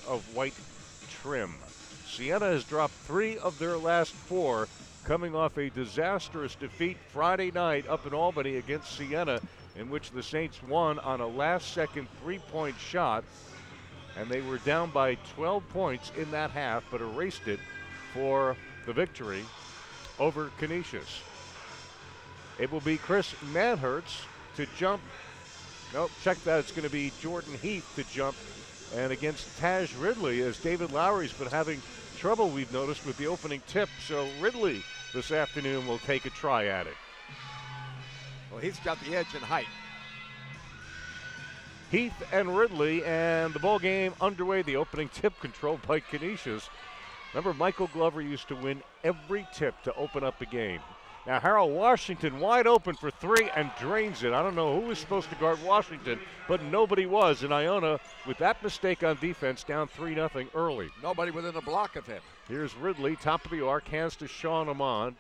of white trim. Siena has dropped 3 of their last 4, coming off a disastrous defeat Friday night up in Albany against Siena, in which the Saints won on a last-second three-point shot, and they were down by 12 points in that half, but erased it for the victory over Canisius. It will be Chris Manhertz to jump. Nope, check that. It's going to be Jordan Heath to jump. And against Taj Ridley, as David Lowery's been having trouble, we've noticed, with the opening tip. So Ridley this afternoon will take a try at it. Well, Heath's got the edge in height. Heath and Ridley, and the ball game underway. The opening tip controlled by Canisius. Remember, Michael Glover used to win every tip to open up a game. Now Harold Washington wide open for 3 and drains it. I don't know who was supposed to guard Washington, but nobody was. And Iona, with that mistake on defense, down 3-0 early. Nobody within a block of him. Here's Ridley, top of the arc, hands to Sean Amon.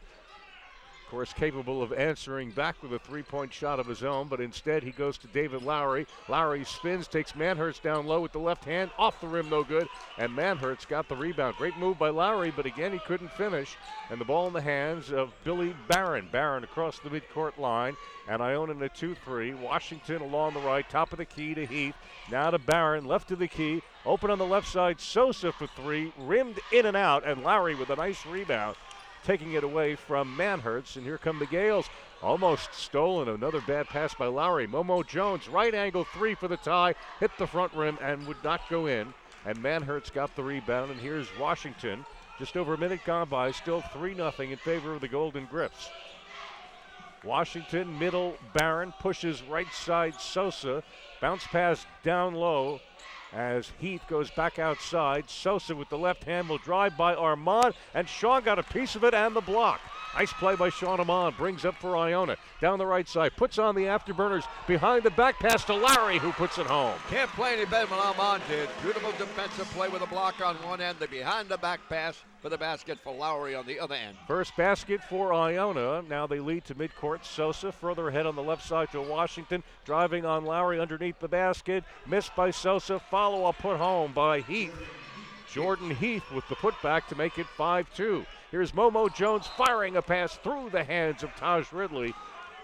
Of course, capable of answering back with a three-point shot of his own, but instead he goes to David Lowery. Lowery spins, takes Manhertz down low with the left hand, off the rim, no good, and Manhertz got the rebound. Great move by Lowery, but again he couldn't finish, and the ball in the hands of Billy Barron. Barron across the midcourt line, and Iona in a 2-3. Washington along the right, top of the key to Heath, now to Barron, left of the key, open on the left side, Sosa for 3, rimmed in and out, and Lowery with a nice rebound, taking it away from Manhertz. And here come the Gales. Almost stolen. Another bad pass by Lowery. Momo Jones, right angle 3 for the tie. Hit the front rim and would not go in. And Manhertz got the rebound. And here's Washington. Just over a minute gone by. Still 3-0 in favor of the Golden Griffs. Washington, middle, Barron. Pushes right side, Sosa. Bounce pass down low as Heath goes back outside. Sosa with the left hand will drive by Armand, and Sean got a piece of it and the block. Nice play by Sean Armand, brings up for Iona. Down the right side, puts on the afterburners, behind the back pass to Lowery, who puts it home. Can't play any better than Armand did. Beautiful defensive play with a block on one end, the behind the back pass for the basket for Lowery on the other end. First basket for Iona. Now they lead to midcourt. Sosa further ahead on the left side to Washington, driving on Lowery underneath the basket. Missed by Sosa, follow-up put home by Heath. Jordan Heath with the putback to make it 5-2. Here's Momo Jones firing a pass through the hands of Taj Ridley,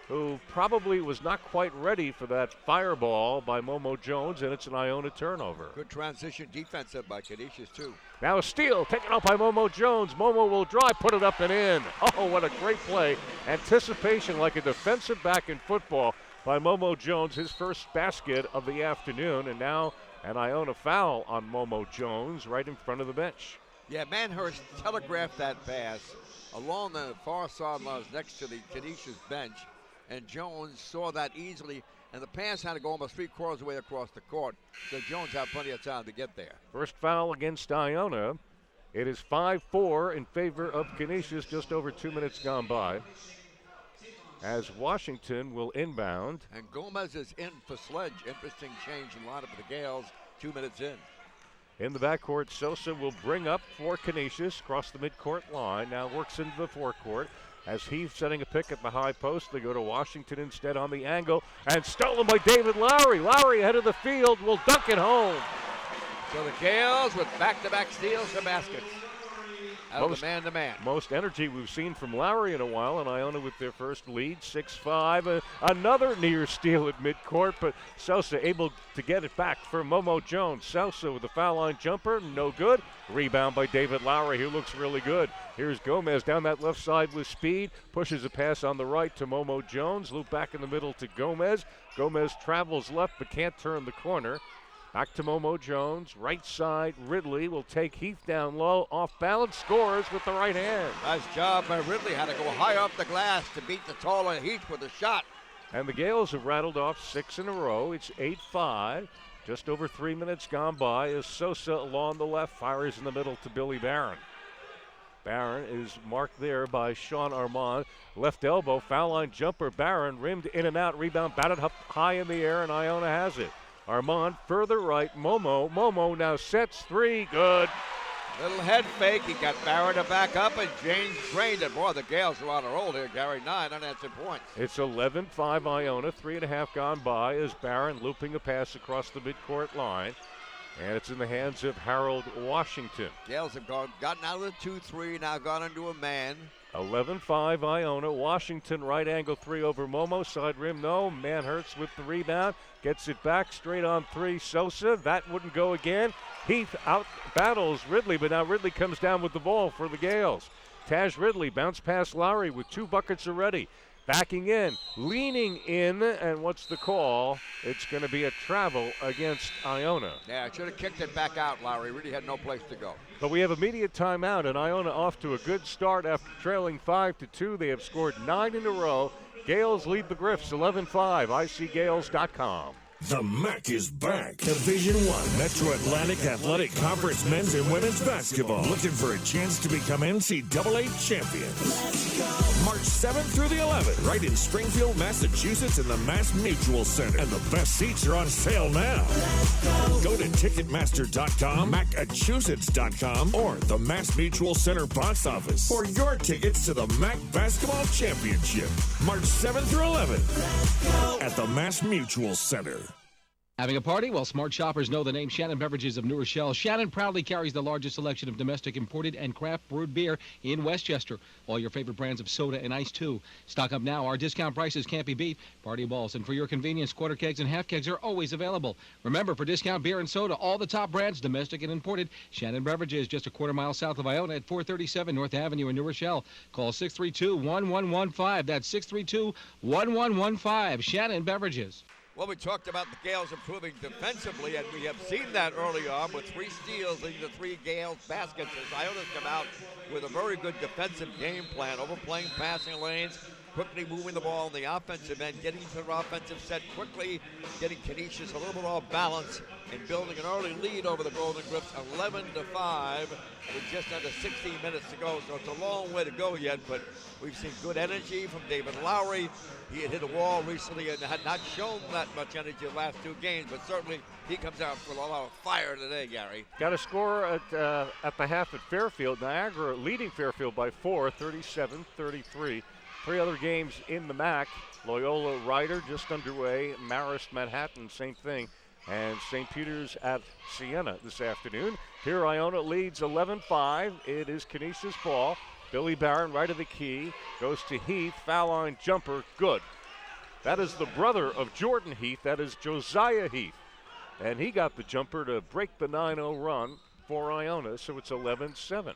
who probably was not quite ready for that fireball by Momo Jones, and it's an Iona turnover. Good transition defensive by Canisius, too. Now a steal taken out by Momo Jones. Momo will drive, put it up and in. Oh, what a great play. Anticipation like a defensive back in football by Momo Jones, his first basket of the afternoon, and now an Iona foul on Momo Jones right in front of the bench. Yeah, Manhertz telegraphed that pass along the far sidelines next to the Canisius bench, and Jones saw that easily, and the pass had to go almost 3/4 of the way across the court, so Jones had plenty of time to get there. First foul against Iona. It is 5-4 in favor of Canisius, just over 2 minutes gone by, as Washington will inbound. And Gomez is in for Sledge. Interesting change in lineup for the Gales 2 minutes in. In the backcourt, Sosa will bring up for Canisius, across the midcourt line, now works into the forecourt. As Heath setting a pick at the high post, they go to Washington instead on the angle, and stolen by David Lowery. Lowery ahead of the field will dunk it home. So the Gales with back-to-back steals and baskets. Out of the man-to-man. Most energy we've seen from Lowery in a while, and Iona with their first lead, 6-5. Another near steal at midcourt, but Sosa able to get it back for Momo Jones. Sosa with the foul line jumper, no good. Rebound by David Lowery, who looks really good. Here's Gomez down that left side with speed, pushes a pass on the right to Momo Jones. Loop back in the middle to Gomez. Gomez travels left but can't turn the corner. Back to Momo Jones, right side, Ridley will take Heath down low, off balance, scores with the right hand. Nice job by Ridley, had to go high off the glass to beat the taller Heath with a shot. And the Gales have rattled off 6 in a row. It's 8-5, just over 3 minutes gone by as Sosa along the left fires in the middle to Billy Barron. Barron is marked there by Sean Armand. Left elbow, foul line jumper, Barron rimmed in and out, rebound batted up high in the air, and Iona has it. Armand further right, Momo now sets 3, good. Little head fake, he got Barron to back up, and James drained it. Boy, the Gales are on a roll here, Gary. 9 unanswered points. It's 11-5 Iona, 3.5 gone by as Barron looping a pass across the midcourt line. And it's in the hands of Harold Washington. Gales have gotten out of the 2-3, now gone into a man. 11-5 Iona. Washington right angle three over Momo. Side rim, no. Manhurst with the rebound. Gets it back straight on three. Sosa. That wouldn't go again. Heath out battles Ridley, but now Ridley comes down with the ball for the Gales. Taj Ridley bounce past Lowry with 2 buckets already. Backing in, leaning in, and what's the call? It's going to be a travel against Iona. Yeah, should have kicked it back out, Lowry. Really had no place to go. But we have immediate timeout, and Iona off to a good start after trailing 5-2. They have scored 9 in a row. Gales lead the Griffs 11-5. ICGales.com. The MAC is back. Division I Metro Atlantic Athletic Conference men's and women's basketball. Looking for a chance to become NCAA champions. March 7th through the 11th, right in Springfield, Massachusetts in the Mass Mutual Center. And the best seats are on sale now. Go to Ticketmaster.com, Massachusetts.com, or the Mass Mutual Center box office for your tickets to the MAC Basketball Championship. March 7th through 11th at the Mass Mutual Center. Having a party? Well, smart shoppers know the name Shannon Beverages of New Rochelle. Shannon proudly carries the largest selection of domestic imported and craft brewed beer in Westchester. All your favorite brands of soda and ice, too. Stock up now. Our discount prices can't be beat. Party balls. And for your convenience, quarter kegs and half kegs are always available. Remember, for discount beer and soda, all the top brands, domestic and imported, Shannon Beverages, just a quarter mile south of Iona at 437 North Avenue in New Rochelle. Call 632-1115. That's 632-1115. Shannon Beverages. Well, we talked about the Gales improving defensively, and we have seen that early on with 3 steals leading to 3 Gales baskets as Iona's come out with a very good defensive game plan, overplaying passing lanes, quickly moving the ball in the offensive end, getting to their offensive set quickly, getting Canisius a little bit off balance, and building an early lead over the Golden Griffs, 11-5, with just under 16 minutes to go. So it's a long way to go yet, but we've seen good energy from David Lowry. He had hit a wall recently and had not shown that much energy the last 2 games, but certainly he comes out with a lot of fire today, Gary. Got a score at the half at Fairfield. Niagara leading Fairfield by 4, 37-33. 3 other games in the MAC. Loyola Ryder just underway. Marist Manhattan, same thing. And St. Peter's at Siena this afternoon. Here Iona leads 11-5. It is Canisius ball. Billy Barron right of the key. Goes to Heath. Foul line jumper. Good. That is the brother of Jordan Heath. That is Josiah Heath. And he got the jumper to break the 9-0 run for Iona. So it's 11-7.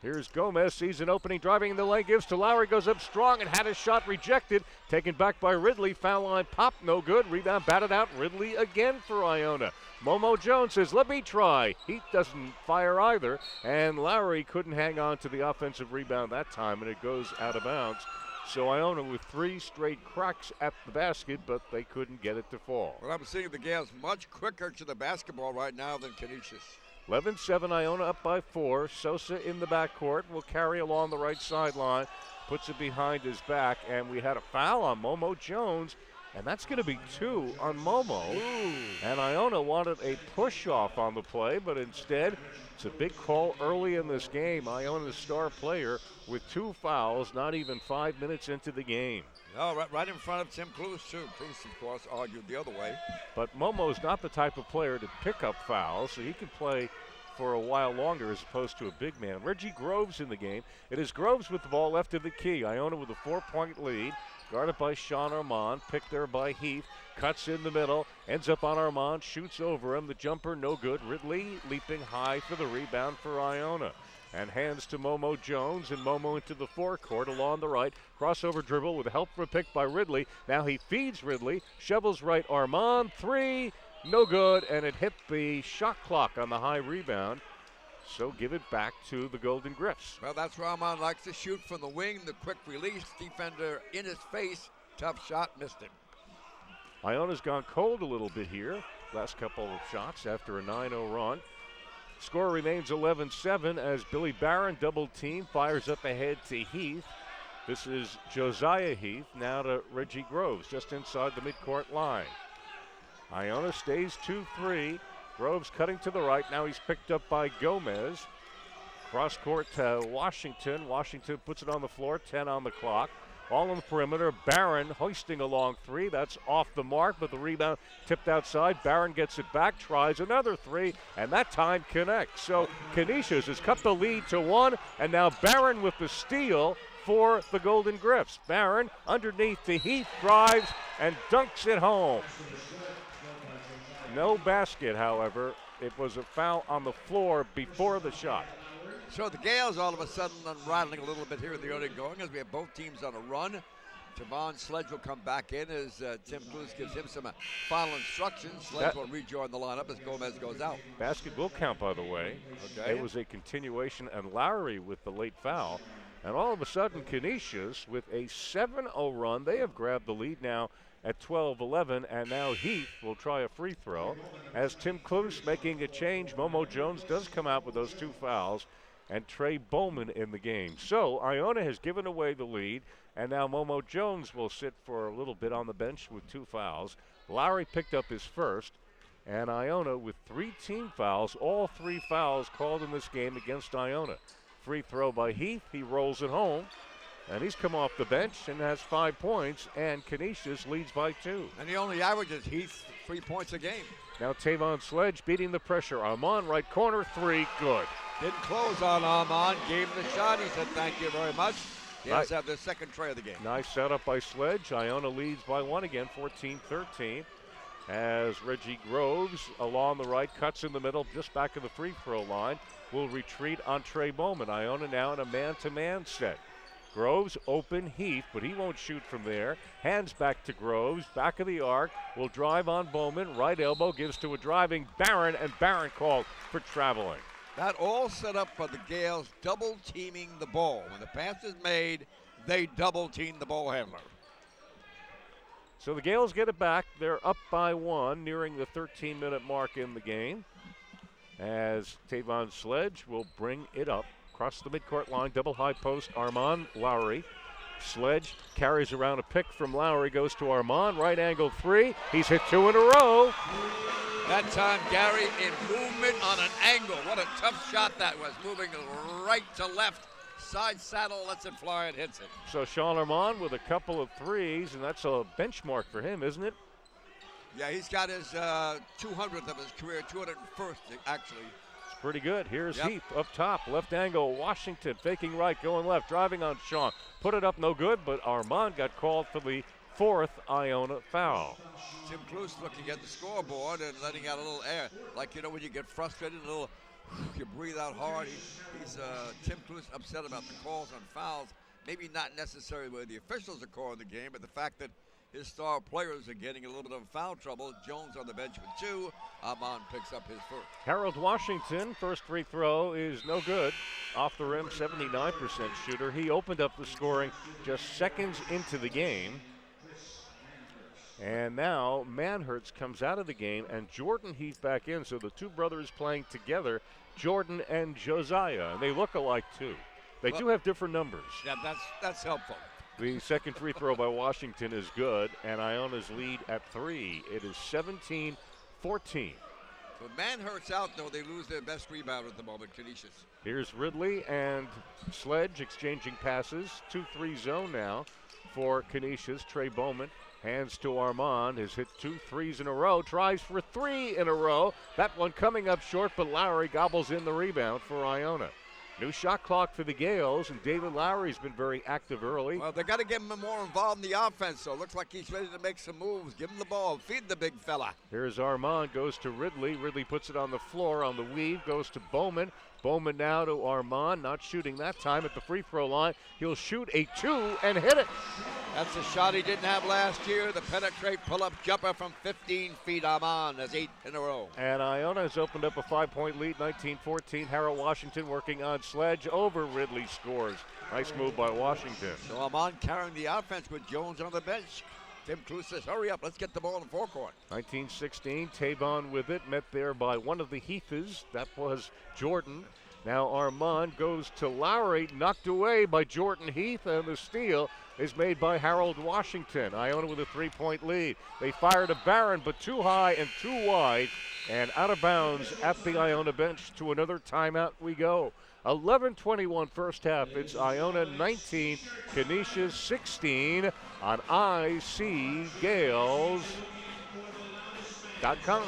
Here's Gomez, sees an opening, driving in the lane, gives to Lowry, goes up strong and had his shot rejected. Taken back by Ridley, foul line pop, no good. Rebound batted out, Ridley again for Iona. Momo Jones says, let me try. Heath doesn't fire either, and Lowry couldn't hang on to the offensive rebound that time, and it goes out of bounds. So Iona with 3 straight cracks at the basket, but they couldn't get it to fall. Well, I'm seeing the Gales much quicker to the basketball right now than Canisius. 11-7, Iona up by 4. Sosa in the backcourt will carry along the right sideline, puts it behind his back, and we had a foul on Momo Jones, and that's going to be 2 on Momo. Ooh. And Iona wanted a push-off on the play, but instead, it's a big call early in this game. Iona's star player with 2 fouls, not even 5 minutes into the game. Oh, right in front of Tim Cluse, too. Cluse, of course, argued the other way. But Momo's not the type of player to pick up fouls, so he can play for a while longer as opposed to a big man. Reggie Groves in the game. It is Groves with the ball left of the key. Iona with a 4-point lead, guarded by Sean Armand, picked there by Heath, cuts in the middle, ends up on Armand, shoots over him. The jumper no good. Ridley leaping high for the rebound for Iona. And hands to Momo Jones, and Momo into the forecourt along the right. Crossover dribble with help from a pick by Ridley. Now he feeds Ridley, shovels right Armand, 3, no good, and it hit the shot clock on the high rebound. So give it back to the Golden Griffs. Well, that's where Armand likes to shoot from the wing. The quick release, defender in his face. Tough shot, missed him. Iona's gone cold a little bit here. Last couple of shots after a 9-0 run. Score remains 11-7 as Billy Barron double team, fires up ahead to Heath. This is Josiah Heath, now to Reggie Groves, just inside the midcourt line. Iona stays 2-3. Groves cutting to the right. Now he's picked up by Gomez. Cross court to Washington. Washington puts it on the floor, 10 on the clock. all on the perimeter. Barron hoisting a long three. That's off the mark, but the rebound tipped outside. Barron gets it back, tries another three, and that time connects. So Canisius has cut the lead to 1, and now Barron with the steal for the Golden Griffs. Barron underneath to Heath, drives and dunks it home. No basket, however. It was a foul on the floor before the shot. So the Gales all of a sudden unraveling a little bit here in the early going as we have both teams on a run. Tavon Sledge will come back in as Tim Cluse gives him some final instructions. Sledge will rejoin the lineup as Gomez goes out. Basket will count, by the way. Okay. It was a continuation, and Lowry with the late foul. And all of a sudden, Canisius with a 7-0 run. They have grabbed the lead now at 12-11, and now Heath will try a free throw. As Tim Cluse making a change, Momo Jones does come out with those 2 fouls, and Trey Bowman in the game. So Iona has given away the lead, and now Momo Jones will sit for a little bit on the bench with 2 fouls. Lowry picked up his first, and Iona with 3 team fouls, all 3 fouls called in this game against Iona. Free throw by Heath, he rolls it home, and he's come off the bench and has 5 points, and Canisius leads by 2. And he only averages, Heath, 3 points a game. Now Tavon Sledge beating the pressure. Armand right corner, 3, good. Didn't close on Armand, gave him the shot. He said thank you very much. He has to have the second tray of the game. Nice setup by Sledge. Iona leads by 1 again, 14-13. As Reggie Groves along the right, cuts in the middle, just back of the free throw line, will retreat on Trey Bowman. Iona now in a man-to-man set. Groves open Heath, but he won't shoot from there. Hands back to Groves, back of the arc, will drive on Bowman. Right elbow gives to a driving Barron, and Barron called for traveling. That all set up for the Gales double teaming the ball. When the pass is made, they double team the ball handler. So the Gales get it back. They're up by 1, nearing the 13-minute mark in the game. As Tavon Sledge will bring it up across the midcourt line, double high post, Armand Lowry. Sledge carries around a pick from Lowry, goes to Armand, right angle 3. He's hit 2 in a row. That time, Gary in movement on an angle. What a tough shot that was, moving right to left. Side saddle, lets it fly and hits it. So Sean Armand with a couple of threes, and that's a benchmark for him, isn't it? Yeah, he's got his 200th of his career, 201st actually. It's pretty good. Here's Heath up top, left angle, Washington faking right, going left, driving on Sean. Put it up, no good, but Armand got called for the 4th Iona foul. Tim Cluse looking at the scoreboard and letting out a little air. Like, you know, when you get frustrated, a little, you breathe out hard. He's Tim Cluse upset about the calls on fouls. Maybe not necessarily where the officials are calling the game, but the fact that his star players are getting a little bit of foul trouble. Jones on the bench with 2. Armand picks up his first. Harold Washington, first free throw is no good. Off the rim, 79% shooter. He opened up the scoring just seconds into the game. And now Manhertz comes out of the game and Jordan Heath back in. So the 2 brothers playing together, Jordan and Josiah. And they look alike too. They do have different numbers. Yeah, that's helpful. The second free throw by Washington is good, and Iona's lead at 3. It is 17-14. So Manhertz out, though, they lose their best rebounder at the moment, Canisius. Here's Ridley and Sledge exchanging passes. 2-3 zone now for Canisius. Trey Bowman hands to Armand, has hit 2 threes in a row, tries for 3 in a row. That one coming up short, but Lowry gobbles in the rebound for Iona. New shot clock for the Gales, and David Lowry's been very active early. Well, they got to get him more involved in the offense, so it looks like he's ready to make some moves. Give him the ball, feed the big fella. Here's Armand, goes to Ridley. Ridley puts it on the floor on the weave, goes to Bowman. Bowman now to Armand, not shooting that time at the free throw line. He'll shoot a 2 and hit it. That's a shot he didn't have last year. The penetrate pull-up jumper from 15 feet. Armand has 8 in a row. And Iona has opened up a 5-point lead, 19-14. Harold Washington working on Sledge over Ridley scores. Nice move by Washington. So Armand carrying the offense with Jones on the bench. Tim Cluse says, hurry up, let's get the ball in the forecourt. 19-16, Tavon with it, met there by one of the Heathers. That was Jordan. Now Armand goes to Lowry, knocked away by Jordan Heath, and the steal is made by Harold Washington. Iona with a 3-point lead. They fire to Barron, but too high and too wide, and out of bounds at the Iona bench. To another timeout we go. 11:21 first half. It's Iona 19, Canisius 16 on ICGales.com.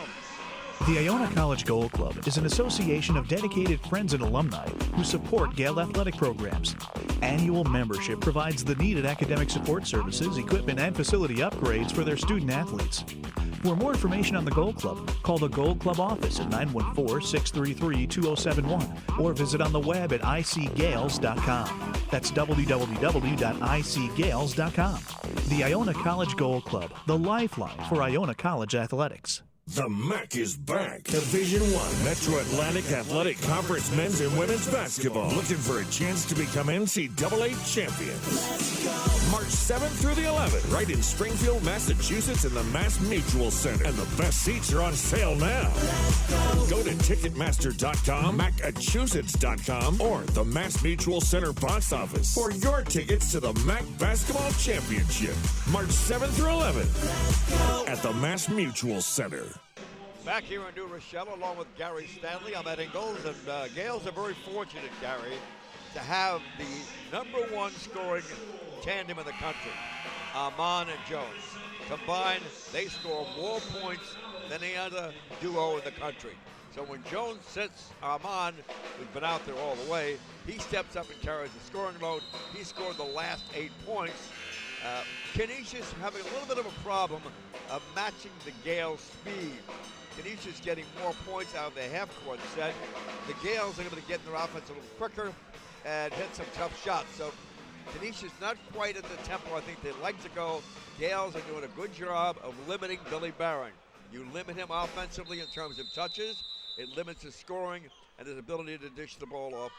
The Iona College Goal Club is an association of dedicated friends and alumni who support Gale athletic programs. Annual membership provides the needed academic support services, equipment, and facility upgrades for their student athletes. For more information on the Goal Club, call the Goal Club office at 914-633-2071 or visit on the web at icgales.com. That's www.icgales.com. The Iona College Goal Club, the lifeline for Iona College athletics. The MAC is back. Division I Metro Atlantic Athletic Conference men's and women's basketball. Looking for a chance to become NCAA champions. March 7th through the 11th, right in Springfield, Massachusetts in the Mass Mutual Center. And the best seats are on sale now. Go to Ticketmaster.com, Massachusetts.com, or the Mass Mutual Center box office for your tickets to the MAC Basketball Championship. March 7th through 11th at the Mass Mutual Center. Back here in New Rochelle, along with Gary Stanley, I'm at Ingalls, and Gales are very fortunate, Gary, to have the #1 scoring tandem in the country, Armand and Jones. Combined, they score more points than any other duo in the country. So when Jones sits Armand, who's been out there all the way, he steps up and carries the scoring load. He scored the last 8 points. Canisius having a little bit of a problem of matching the Gales' speed. Canisius getting more points out of their half-court set. The Gales are able to get in their offense a little quicker and hit some tough shots. So Canisius not quite at the tempo I think they'd like to go. Gales are doing a good job of limiting Billy Barron. You limit him offensively in terms of touches, it limits his scoring and his ability to dish the ball off.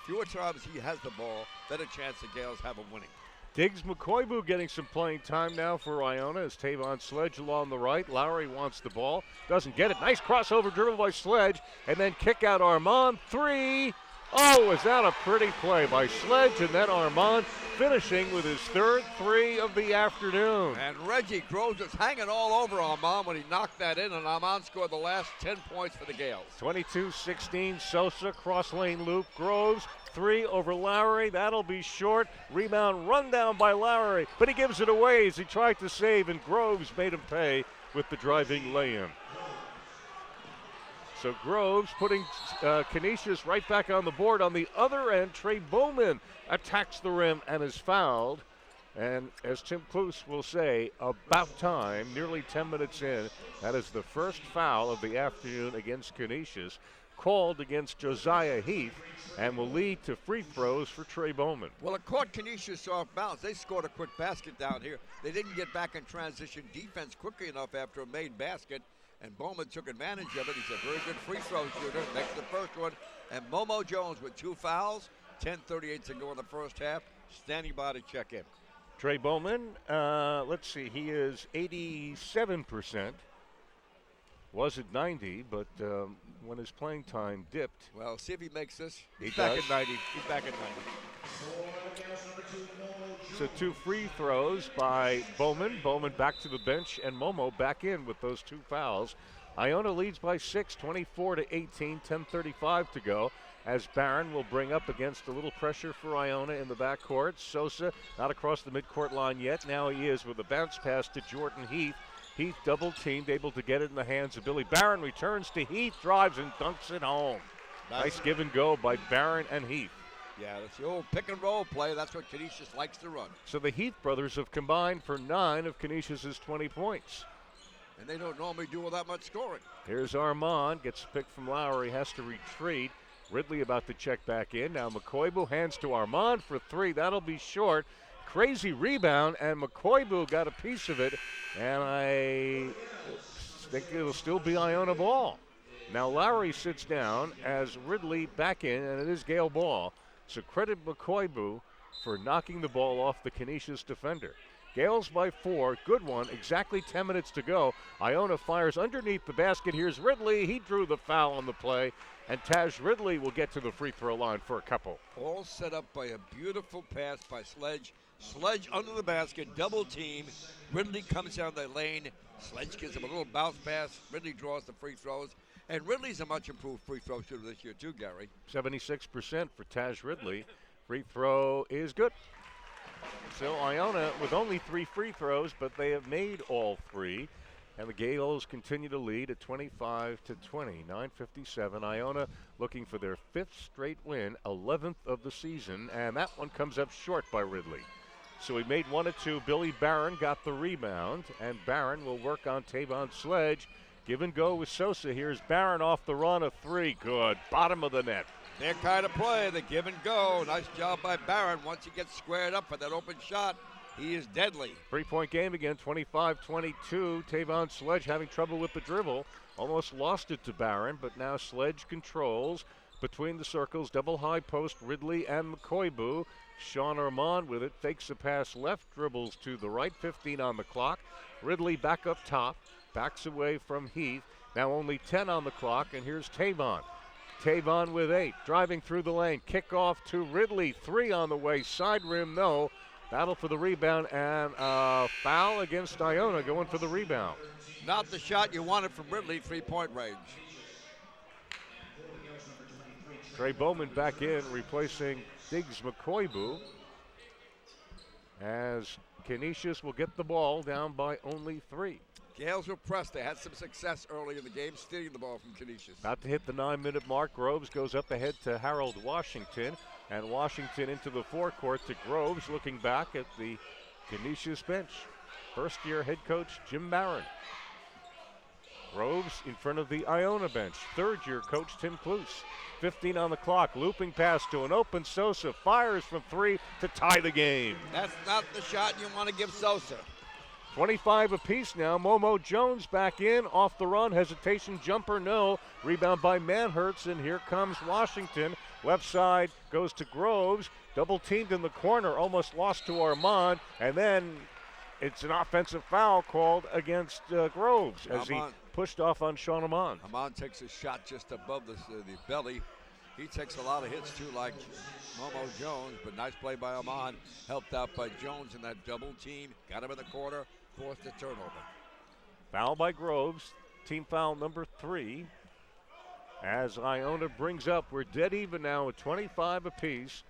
Fewer times he has the ball, better chance the Gales have him winning. Diggs McCoybu getting some playing time now for Iona as Tavon Sledge along the right. Lowry wants the ball, doesn't get it. Nice crossover dribble by Sledge, and then kick out Armand. 3. Oh, is that a pretty play by Sledge, and then Armand finishing with his 3rd 3 of the afternoon. And Reggie Groves was hanging all over Armand when he knocked that in, and Armand scored the last 10 points for the Gales. 22-16, Sosa, cross lane loop, Groves, 3 over Lowry, that'll be short. Rebound run down by Lowry, but he gives it away as he tried to save, and Groves made him pay with the driving lay-in. So Groves putting Canisius right back on the board. On the other end, Trey Bowman attacks the rim and is fouled. And as Tim Cluse will say, about time, nearly 10 minutes in. That is the first foul of the afternoon against Canisius, called against Josiah Heath, and will lead to free throws for Trey Bowman. Well, it caught Canisius off balance. They scored a quick basket down here. They didn't get back in transition defense quickly enough after a made basket, and Bowman took advantage of it. He's a very good free throw shooter. Makes the first one. And Momo Jones with 2 fouls, 10:38 to go in the first half, standing by to check in. Trey Bowman, let's see, he is 87%. Was at 90, but when his playing time dipped. Well, see if he makes this. He's He back does. at 90. He's back at 90. So 2 free throws by Bowman. Bowman back to the bench, and Momo back in with those 2 fouls. Iona leads by 6, 24-18, 10:35 to go, as Barron will bring up against a little pressure for Iona in the backcourt. Sosa not across the midcourt line yet. Now he is with a bounce pass to Jordan Heath. Heath double-teamed, able to get it in the hands of Billy Barron. Returns to Heath, drives and dunks it home. Nice give and go by Barron and Heath. Yeah, that's the old pick and roll play. That's what Canisius likes to run. So the Heath brothers have combined for 9 of Canisius' 20 points. And they don't normally do all that much scoring. Here's Armand, gets a pick from Lowry, has to retreat. Ridley about to check back in. Now McCoybu hands to Armand for 3. That'll be short. Crazy rebound, and McCoybu got a piece of it, and I think it'll still be Iona ball. Now Lowry sits down as Ridley back in, and it is Gale ball. So credit McCoybu for knocking the ball off the Canisius defender. Gales by 4, good one, exactly 10 minutes to go. Iona fires underneath the basket. Here's Ridley, he drew the foul on the play, and Taj Ridley will get to the free throw line for a couple. All set up by a beautiful pass by Sledge Sledge under the basket, double team. Ridley comes down the lane. Sledge gives him a little bounce pass. Ridley draws the free throws. And Ridley's a much improved free throw shooter this year too, Gary. 76% for Taj Ridley. Free throw is good. So Iona with only 3 free throws, but they have made all 3. And the Gales continue to lead at 25-20, 9:57. Iona looking for their 5th straight win, 11th of the season, and that one comes up short by Ridley. So he made 1 of 2. Billy Barron got the rebound, and Barron will work on Tavon Sledge. Give and go with Sosa. Here's Barron off the run, a 3. Good. Bottom of the net. Their kind of play, the give and go. Nice job by Barron. Once he gets squared up for that open shot, he is deadly. 3-point game again, 25-22. Tavon Sledge having trouble with the dribble. Almost lost it to Barron, but now Sledge controls. Between the circles, double high post, Ridley and McCoybu. Sean Armand with it, fakes a pass left, dribbles to the right, 15 on the clock. Ridley back up top, backs away from Heath. Now only 10 on the clock, and here's Tavon. Tavon with 8, driving through the lane. Kickoff to Ridley, 3 on the way, side rim, no. Battle for the rebound, and foul against Iona going for the rebound. Not the shot you wanted from Ridley, 3-point range. Trey Bowman back in, replacing Diggs McCoybu, as Canisius will get the ball down by only 3. Gales were pressed. They had some success early in the game, stealing the ball from Canisius. About to hit the 9-minute mark. Groves goes up ahead to Harold Washington, and Washington into the forecourt to Groves, looking back at the Canisius bench. First-year head coach Jim Barron. Groves in front of the Iona bench. Third-year coach Tim Cluse. 15 on the clock. Looping pass to an open Sosa. Fires from 3 to tie the game. That's not the shot you want to give Sosa. 25 apiece now. Momo Jones back in. Off the run. Hesitation jumper, no. Rebound by Manhertz, and here comes Washington. Left side goes to Groves. Double teamed in the corner. Almost lost to Armand. And then it's an offensive foul called against Groves as he pushed off on Sean Armand. Armand takes a shot just above the belly. He takes a lot of hits too, like Momo Jones, but nice play by Armand. Helped out by Jones in that double team. Got him in the corner, forced a turnover. Foul by Groves, team foul number 3. As Iona brings up, we're dead even now at 25 apiece.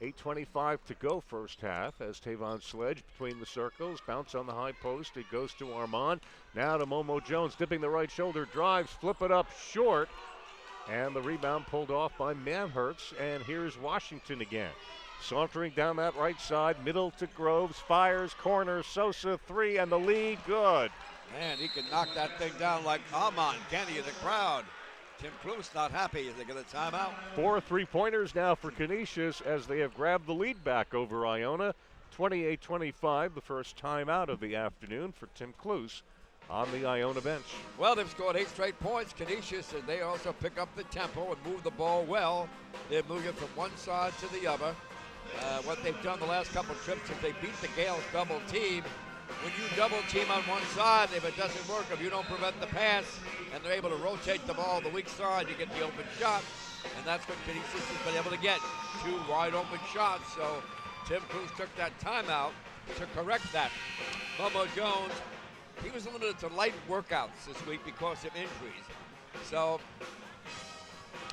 8:25 to go first half as Tavon Sledge between the circles. Bounce on the high post. It goes to Armand. Now to Momo Jones, dipping the right shoulder, drives, flip it up short. And the rebound pulled off by Manhertz. And here's Washington again. Sauntering down that right side, middle to Groves, fires, corner, Sosa, 3, and the lead, good. Man, he can knock that thing down like Armand, can he, in the crowd. Tim Cluse not happy as they get a timeout. 4 3-pointers now for Canisius as they have grabbed the lead back over Iona. 28-25, the first timeout of the afternoon for Tim Cluse on the Iona bench. Well, they've scored 8 straight points, Canisius, and they also pick up the tempo and move the ball well. They're moving from one side to the other. What they've done the last couple of trips is they beat the Gales double team. When you double team on one side, if it doesn't work, if you don't prevent the pass, and they're able to rotate the ball the weak side, you get the open shot. And that's what Canisius has been able to get. 2 wide open shots. So Tim Cluse took that timeout to correct that. Momo Jones, he was limited to light workouts this week because of injuries. So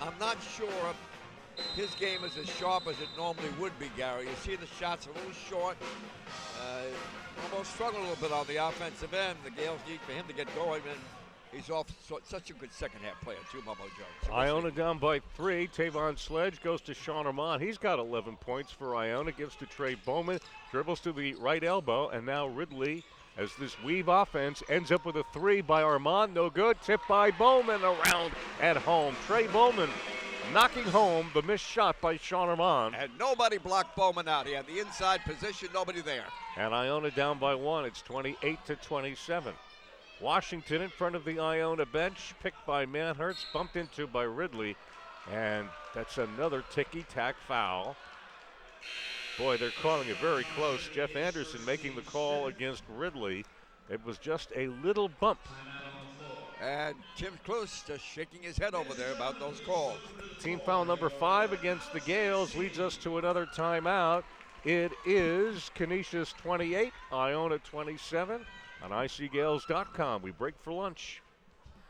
I'm not sure his game is as sharp as it normally would be, Gary. You see the shots a little short. Almost struggled a little bit on the offensive end. The Gales need for him to get going, and he's off such a good second-half player, too, Momo Jones. Iona down by 3. Tavon Sledge goes to Sean Armand. He's got 11 points for Iona. Gives to Trey Bowman. Dribbles to the right elbow, and now Ridley, as this weave offense, ends up with a 3 by Armand. No good. Tipped by Bowman around at home. Trey Bowman knocking home the missed shot by Sean Armand. And nobody blocked Bowman out. He had the inside position, nobody there. And Iona down by 1. It's 28-27. Washington in front of the Iona bench, picked by Manhertz, bumped into by Ridley, and that's another ticky-tack foul. Boy, they're calling it very close. Jeff Anderson making the call against Ridley. It was just a little bump. And Tim Cluse just shaking his head over there about those calls. Team foul number 5 against the Gales leads us to another timeout. It is Canisius 28, Iona 27 on ICGales.com. We break for lunch.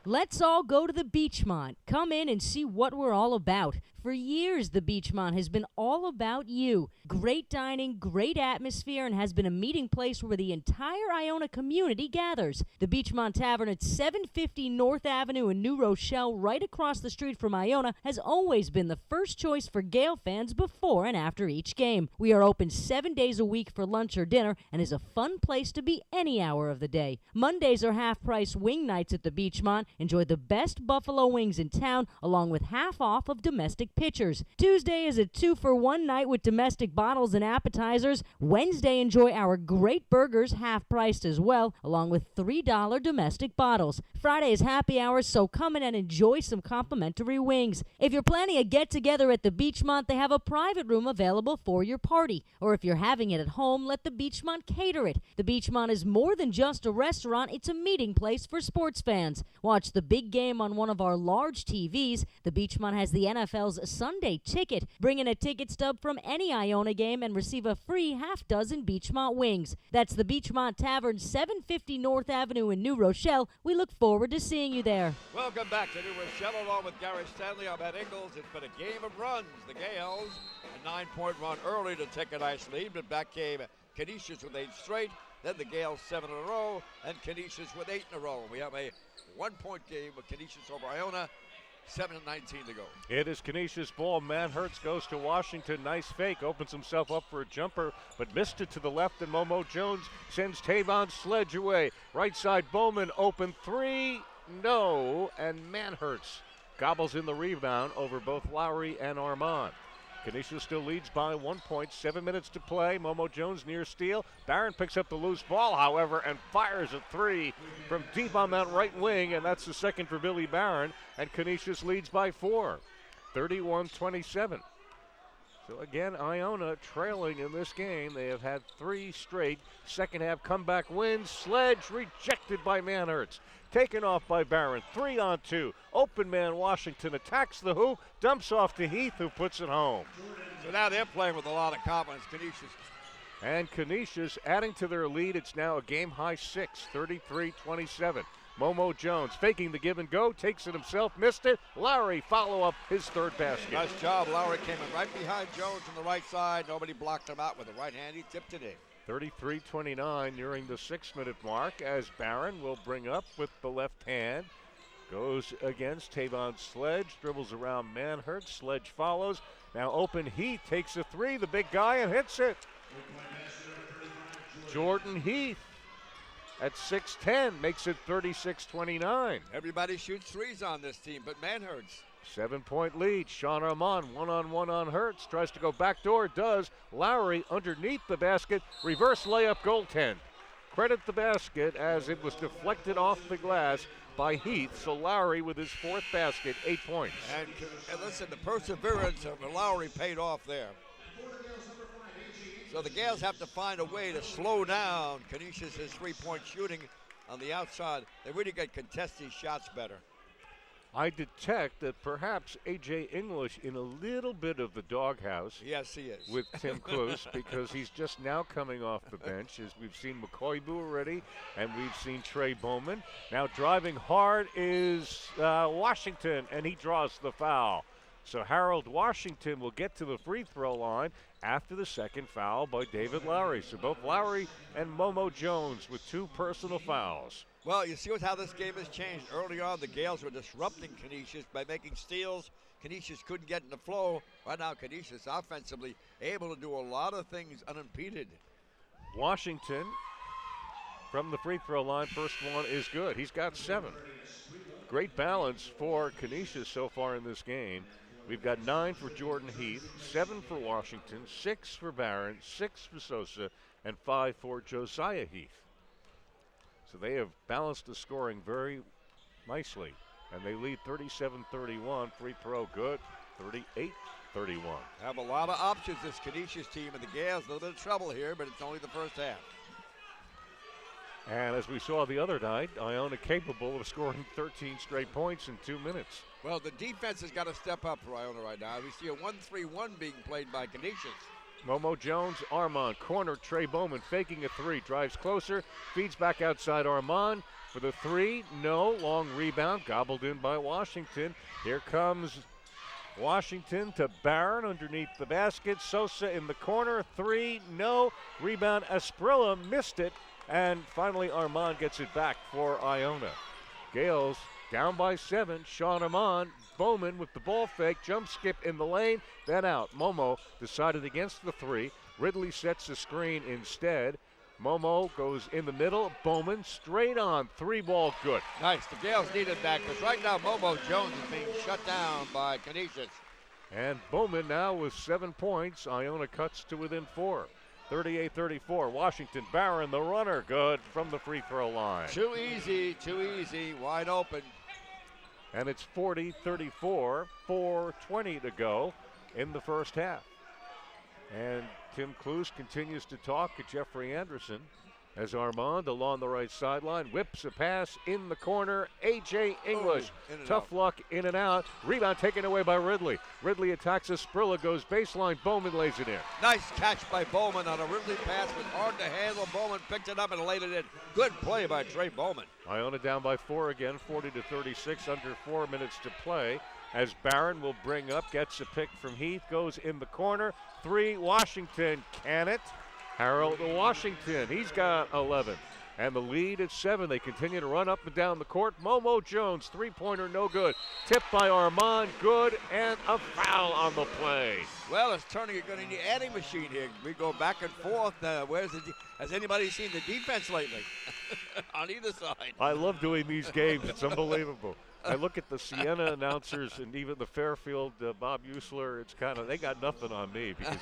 Let's all go to the Beachmont. Come in and see what we're all about. For years, the Beachmont has been all about you. Great dining, great atmosphere, and has been a meeting place where the entire Iona community gathers. The Beachmont Tavern at 750 North Avenue in New Rochelle, right across the street from Iona, has always been the first choice for Gale fans before and after each game. We are open 7 days a week for lunch or dinner and is a fun place to be any hour of the day. Mondays are half-price wing nights at the Beachmont. Enjoy the best buffalo wings in town, along with half off of domestic pitchers. Tuesday is a 2-for-1 night with domestic bottles and appetizers. Wednesday, enjoy our great burgers, half-priced as well, along with $3 domestic bottles. Friday is happy hours, so come in and enjoy some complimentary wings. If you're planning a get-together at the Beachmont, they have a private room available for your party. Or if you're having it at home, let the Beachmont cater it. The Beachmont is more than just a restaurant, it's a meeting place for sports fans. Watch the big game on one of our large TVs. The Beachmont has the NFL's Sunday Ticket. Bring in a ticket stub from any Iona game and receive a free half-dozen Beachmont wings. That's the Beachmont Tavern, 750 North Avenue in New Rochelle. We look forward to seeing you there. Welcome back to New Rochelle, along with Gary Stanley. I'm Ed Ingles. It's been a game of runs. The Gales, a 9-point run early to take a nice lead, but back came Canisius with 8 straight. Then the Gales 7 in a row, and Canisius with 8 in a row. We have a 1-point game with Canisius over Iona. 7:19 to go. It is Canisius ball. Manhertz goes to Washington. Nice fake. Opens himself up for a jumper, but missed it to the left, and Momo Jones sends Tavon Sledge away. Right side, Bowman open 3. No, and Manhertz gobbles in the rebound over both Lowry and Armand. Canisius still leads by 1 point. 7 minutes to play. Momo Jones near steal. Barron picks up the loose ball, however, and fires a 3 from deep on that right wing, and that's the second for Billy Barron, and Canisius leads by 4, 31-27. So again, Iona trailing in this game. They have had 3 straight second half comeback wins. Sledge rejected by Manhertz. Taken off by Barron. 3-on-2. Open man Washington attacks the hoop. Dumps off to Heath, who puts it home. So now they're playing with a lot of confidence, Canisius. And Canisius adding to their lead. It's now a game-high 6, 33-27. Momo Jones faking the give and go, takes it himself, missed it. Lowry follow up his third basket. Nice job. Lowry came in right behind Jones on the right side. Nobody blocked him out with the right hand. He tipped it in. 33-29 nearing the 6-minute mark as Barron will bring up with the left hand. Goes against Tavon Sledge, dribbles around Manhertz. Sledge follows. Now open Heath takes a 3, the big guy, and hits it. Jordan Heath at 6'10", makes it 36-29. Everybody shoots threes on this team, but Manhertz. 7-point lead. Sean Armand one-on-one on Hertz. Tries to go backdoor, does. Lowry underneath the basket. Reverse layup goaltend. Credit the basket as it was deflected off the glass by Heath. So Lowry with his 4th basket, 8 points. And listen, the perseverance of Lowry paid off there. So the Gales have to find a way to slow down Canisius' 3-point shooting on the outside. They really got to contest these shots better. I detect that perhaps A.J. English in a little bit of the doghouse. Yes, he is. With Tim Klose because he's just now coming off the bench, as we've seen McCoybu already, and we've seen Trey Bowman. Now driving hard is Washington, and he draws the foul. So Harold Washington will get to the free throw line after the second foul by David Lowry. So both Lowry and Momo Jones with 2 personal fouls. Well, you see how this game has changed. Early on, the Gales were disrupting Canisius by making steals. Canisius couldn't get in the flow. Right now, Canisius offensively able to do a lot of things unimpeded. Washington from the free throw line, first one is good. He's got 7. Great balance for Canisius so far in this game. We've got 9 for Jordan Heath, 7 for Washington, 6 for Barron, 6 for Sosa, and 5 for Josiah Heath. So they have balanced the scoring very nicely, and they lead 37-31. Free throw good, 38-31. Have a lot of options, this Canisius team, and the Gales a little bit of trouble here, but it's only the first half. And as we saw the other night, Iona capable of scoring 13 straight points in 2 minutes. Well, the defense has got to step up for Iona right now. We see a 1-3-1 being played by Canisius. Momo Jones, Armand, corner, Trey Bowman faking a three, drives closer, feeds back outside Armand for the three, no, long rebound, gobbled in by Washington. Here comes Washington to Barron underneath the basket, Sosa in the corner, three, no, rebound, Asprilla missed it, and finally Armand gets it back for Iona. Gales down by 7, Sean Armand, Bowman with the ball fake, jump skip in the lane, then out. Momo decided against the three. Ridley sets the screen instead. Momo goes in the middle. Bowman straight on. 3-ball good. Nice. The Gales needed that because right now Momo Jones is being shut down by Canisius. And Bowman now with 7 points. Iona cuts to within 4. 38-34. Washington, Barron, the runner, good from the free throw line. Too easy, wide open. And it's 40-34, 4:20 to go in the first half. And Tim Cluse continues to talk to Jeffrey Anderson as Armand along the right sideline whips a pass in the corner. A.J. English, tough luck in and out. Rebound taken away by Ridley. Ridley attacks Asprilla, goes baseline. Bowman lays it in. Nice catch by Bowman on a Ridley pass. Was hard to handle. Bowman picked it up and laid it in. Good play by Trey Bowman. Iona down by 4 again, 40-36, under 4 minutes to play. As Barron will bring up, gets a pick from Heath, goes in the corner. 3, Washington, can it? Harold Washington, he's got 11. And the lead at 7. They continue to run up and down the court. Momo Jones, three-pointer, no good. Tipped by Armand, good, and a foul on the play. Well, it's turning into an adding machine here. We go back and forth. Has anybody seen the defense lately? On either side. I love doing these games. It's unbelievable. I look at the Siena announcers and even the Fairfield, Bob Usler, it's kind of, they got nothing on me. Because,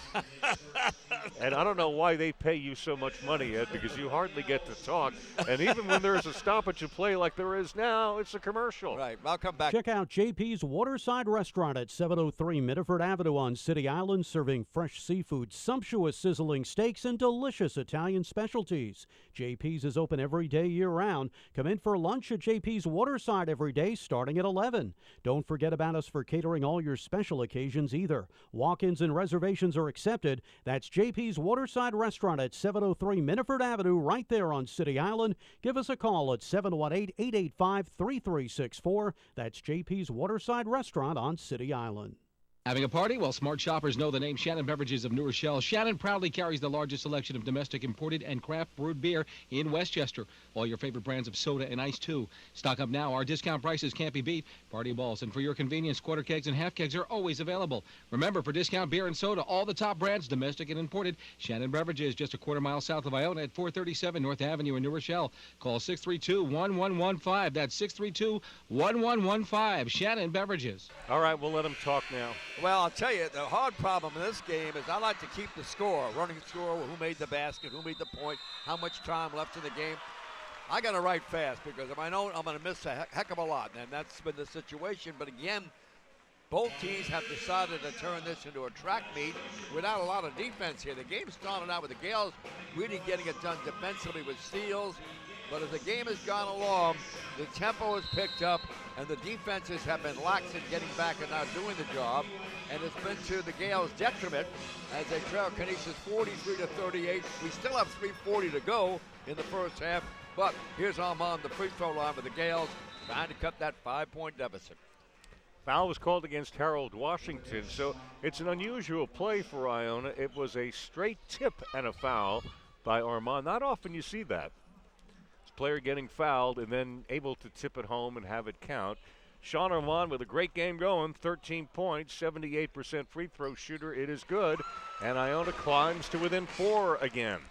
and I don't know why they pay you so much money, Ed, because you hardly get to talk. And even when there's a stoppage of play like there is now, it's a commercial. Right, I'll come back. Check out JP's Waterside Restaurant at 703 Mitterford Avenue on City Island, serving fresh seafood, sumptuous sizzling steaks, and delicious Italian specialties. JP's is open every day year-round. Come in for lunch at JP's Waterside every day, starting at 11. Don't forget about us for catering all your special occasions either. Walk-ins and reservations are accepted. That's JP's Waterside Restaurant at 703 Mitterford Avenue, right there on City Island. Give us a call at 718-885-3364. That's JP's Waterside Restaurant on City Island. Having a party? Well, smart shoppers know the name Shannon Beverages of New Rochelle. Shannon proudly carries the largest selection of domestic imported and craft brewed beer in Westchester. All your favorite brands of soda and ice, too. Stock up now. Our discount prices can't be beat. Party balls. And for your convenience, quarter kegs and half kegs are always available. Remember, for discount beer and soda, all the top brands, domestic and imported, Shannon Beverages, just a quarter mile south of Iona at 437 North Avenue in New Rochelle. Call 632-1115. That's 632-1115. Shannon Beverages. All right, we'll let him talk now. Well, I'll tell you, the hard problem in this game is I like to keep the score, running score, who made the basket, who made the point, how much time left in the game. I got to write fast because if I don't, I'm going to miss a heck of a lot, and that's been the situation. But again, both teams have decided to turn this into a track meet without a lot of defense here. The game started out with the Gales really getting it done defensively with steals. But as the game has gone along, the tempo has picked up, and the defenses have been lax in getting back and not doing the job. And it's been to the Gales' detriment as they trail Canisius 43-38. We still have 3:40 to go in the first half. But here's Armand, the free throw line for the Gales, trying to cut that 5-point deficit. Foul was called against Harold Washington, so it's an unusual play for Iona. It was a straight tip and a foul by Armand. Not often you see that. Player getting fouled and then able to tip it home and have it count. Sean Armand with a great game going, 13 points, 78% free throw shooter. It is good, and Iona climbs to within 4 again.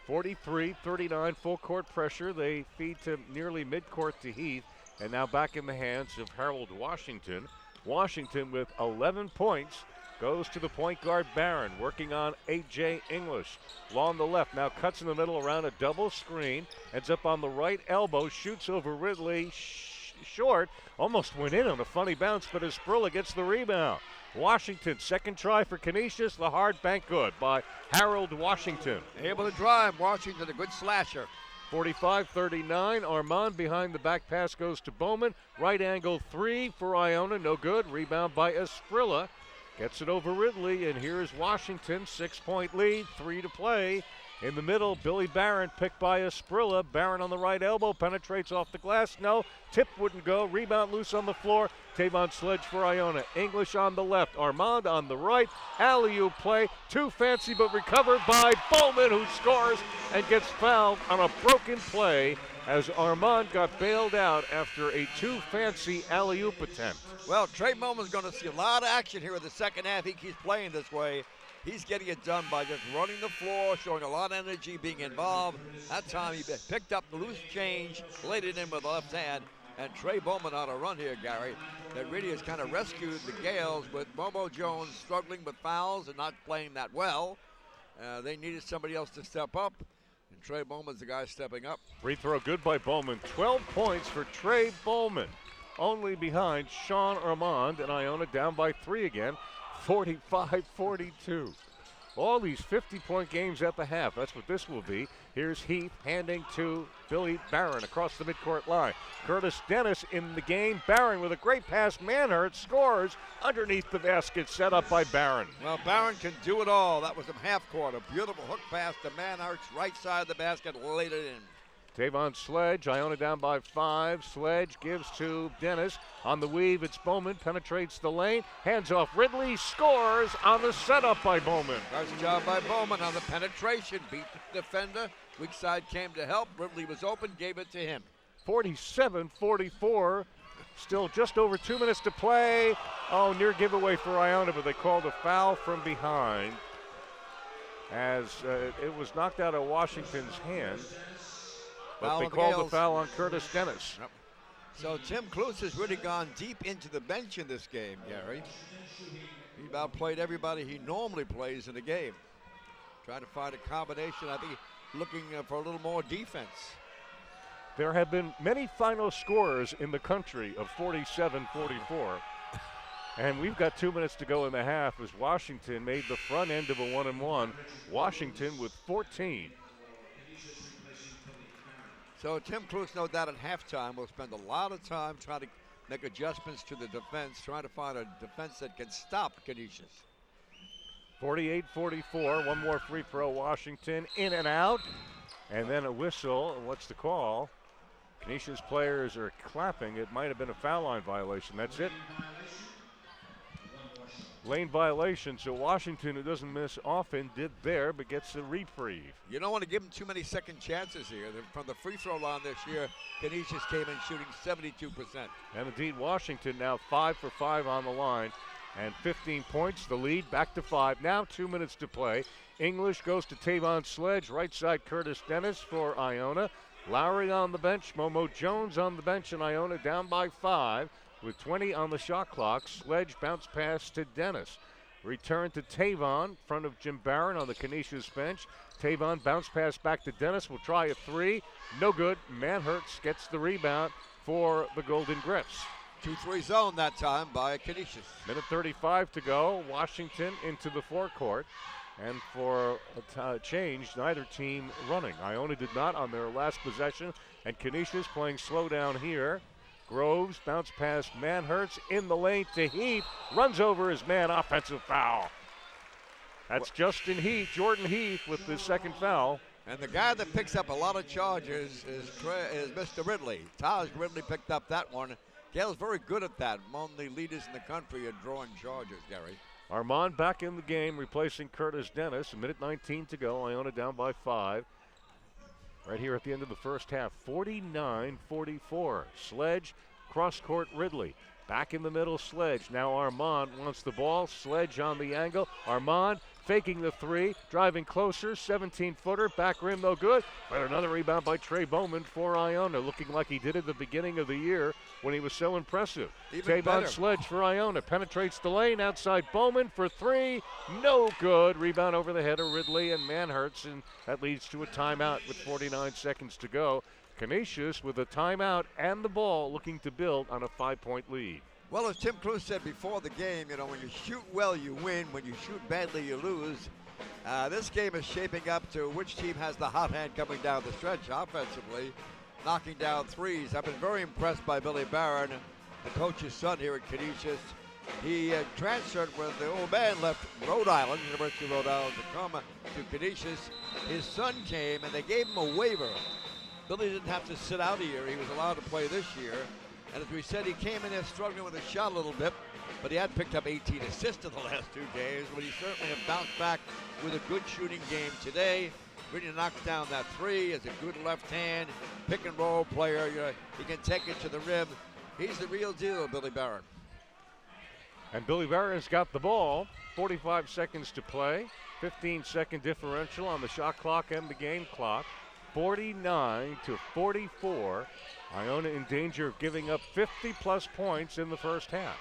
43-39 full court pressure. They feed to nearly midcourt to Heath, and now back in the hands of Harold Washington. Washington with 11 points. Goes to the point guard, Barron, working on A.J. English. Along the left, now cuts in the middle around a double screen. Ends up on the right elbow, shoots over Ridley, short. Almost went in on a funny bounce, but Asprilla gets the rebound. Washington, second try for Canisius. The hard bank good by Harold Washington. Able to drive, Washington, a good slasher. 45-39, Armand behind the back pass goes to Bowman. Right angle three for Iona, no good. Rebound by Asprilla. Gets it over Ridley, and here's Washington, 6-point lead, 3 to play. In the middle, Billy Barron picked by Esprilla. Barron on the right elbow, penetrates off the glass. No, tip wouldn't go. Rebound loose on the floor. Tavon Sledge for Iona. English on the left, Armand on the right. Alley-oop play, too fancy but recovered by Bowman, who scores and gets fouled on a broken play as Armand got bailed out after a too fancy alley-oop attempt. Well, Trey Bowman's going to see a lot of action here in the second half. He keeps playing this way. He's getting it done by just running the floor, showing a lot of energy, being involved. That time he picked up the loose change, laid it in with the left hand, and Trey Bowman on a run here, Gary, that really has kind of rescued the Gales with Momo Jones struggling with fouls and not playing that well. They needed somebody else to step up, and Trey Bowman's the guy stepping up. Free throw good by Bowman. 12 points for Trey Bowman, only behind Sean Armand, and Iona down by 3 again. 45-42. All these 50-point games at the half. That's what this will be. Here's Heath handing to Billy Barron across the midcourt line. Curtis Dennis in the game. Barron with a great pass. Manhurt scores underneath the basket set up by Barron. Well, Barron can do it all. That was from half court. A beautiful hook pass to Manhart's right side of the basket, laid it in. Tavon Sledge, Iona down by 5. Sledge gives to Dennis. On the weave, it's Bowman, penetrates the lane, hands off Ridley, scores on the setup by Bowman. Nice job by Bowman on the penetration. Beat the defender. Weak side came to help. Ridley was open, gave it to him. 47-44. Still just over 2 minutes to play. Oh, near giveaway for Iona, but they called a foul from behind as it was knocked out of Washington's hand. But they called the foul on Curtis Dennis. Yep. So Tim Klutz has really gone deep into the bench in this game, Gary. He about played everybody he normally plays in the game. Trying to find a combination, I think looking for a little more defense. There have been many final scorers in the country of 47-44. And we've got 2 minutes to go in the half as Washington made the front end of a 1-and-1. Washington with 14. So Tim Klutz, no doubt at halftime, will spend a lot of time trying to make adjustments to the defense, trying to find a defense that can stop Canisius. 48-44, one more free throw, Washington, in and out. And then a whistle, and what's the call? Canisius players are clapping. It might have been a foul line violation, that's it. Lane violation, so Washington, who doesn't miss often, did there, but gets a reprieve. You don't want to give them too many second chances here. From the free throw line this year, Canisius came in shooting 72%. And indeed, Washington now 5 for 5 on the line, and 15 points, the lead back to 5. Now 2 minutes to play. English goes to Tavon Sledge, right side Curtis Dennis for Iona. Lowry on the bench, Momo Jones on the bench, and Iona down by 5. With 20 on the shot clock, Sledge bounce pass to Dennis. Return to Tavon, front of Jim Barron on the Canisius bench. Tavon bounce pass back to Dennis, will try a 3. No good. Manhurts gets the rebound for the Golden Griffs. 2-3 zone that time by Canisius. Minute 35 to go. Washington into the forecourt. And for a change, neither team running. Iona did not on their last possession. And Canisius playing slow down here. Groves, bounce pass, Manhurts in the lane to Heath, runs over his man, offensive foul. That's Justin Heath, Jordan Heath with the second foul. And the guy that picks up a lot of charges is Mr. Ridley. Taj Ridley picked up that one. Gale's very good at that. Among the leaders in the country are drawing charges, Gary. Armand back in the game, replacing Curtis Dennis. A minute 19 to go, Iona down by 5. Right here at the end of the first half, 49-44. Sledge, cross-court Ridley. Back in the middle, Sledge. Now Armand wants the ball. Sledge on the angle. Armand faking the 3, driving closer, 17-footer. Back rim, no good. But another rebound by Trey Bowman for Iona, looking like he did at the beginning of the year when he was so impressive. Tavon Sledge for Iona. Penetrates the lane outside Bowman for 3. No good. Rebound over the head of Ridley and Manhurts, and that leads to a timeout with 49 seconds to go. Canisius with a timeout and the ball looking to build on a 5-point lead. Well, as Tim Klutz said before the game, you know, when you shoot well, you win. When you shoot badly, you lose. This game is shaping up to which team has the hot hand coming down the stretch offensively, knocking down threes. I've been very impressed by Billy Barron, the coach's son here at Canisius. He transferred when the old man left Rhode Island, University of Rhode Island, to come to Canisius. His son came, and they gave him a waiver. Billy didn't have to sit out a year. He was allowed to play this year. And as we said, he came in there struggling with a shot a little bit, but he had picked up 18 assists in the last 2 games. But he certainly have bounced back with a good shooting game today. Really knocks down that three. Has a good left hand, pick and roll player. He can take it to the rim. He's the real deal, Billy Barron. And Billy Barron's got the ball. 45 seconds to play. 15-second differential on the shot clock and the game clock. 49-44. Iona in danger of giving up 50-plus points in the first half.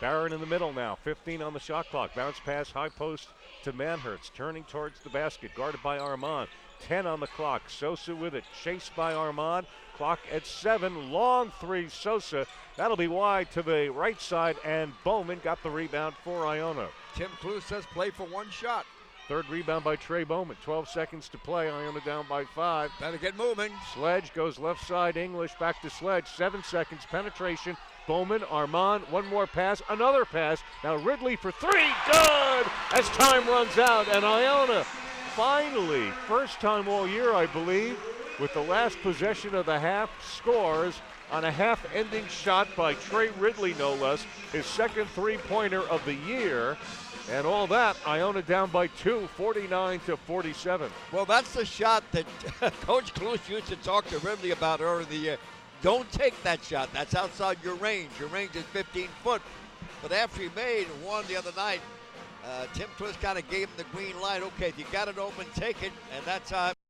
Barron in the middle now, 15 on the shot clock. Bounce pass, high post to Manhertz, turning towards the basket, guarded by Armand. 10 on the clock, Sosa with it, chased by Armand. Clock at 7, long three, Sosa. That'll be wide to the right side, and Bowman got the rebound for Iona. Tim Clue says play for one shot. Third rebound by Trey Bowman. 12 seconds to play. Iona down by 5. Better get moving. Sledge goes left side. English back to Sledge. 7 seconds. Penetration. Bowman, Armand. One more pass. Another pass. Now Ridley for 3. Good! As time runs out. And Iona finally, first time all year, I believe, with the last possession of the half, scores on a half-ending shot by Trey Ridley, no less. His second three-pointer of the year. And all that, Iona down by 2, 49-47. Well, that's the shot that Coach Cluse used to talk to Ridley about earlier in the year. Don't take that shot. That's outside your range. Your range is 15 foot. But after he made one the other night, Tim Cluse kind of gave him the green light. Okay, if you got it open, take it. And that's how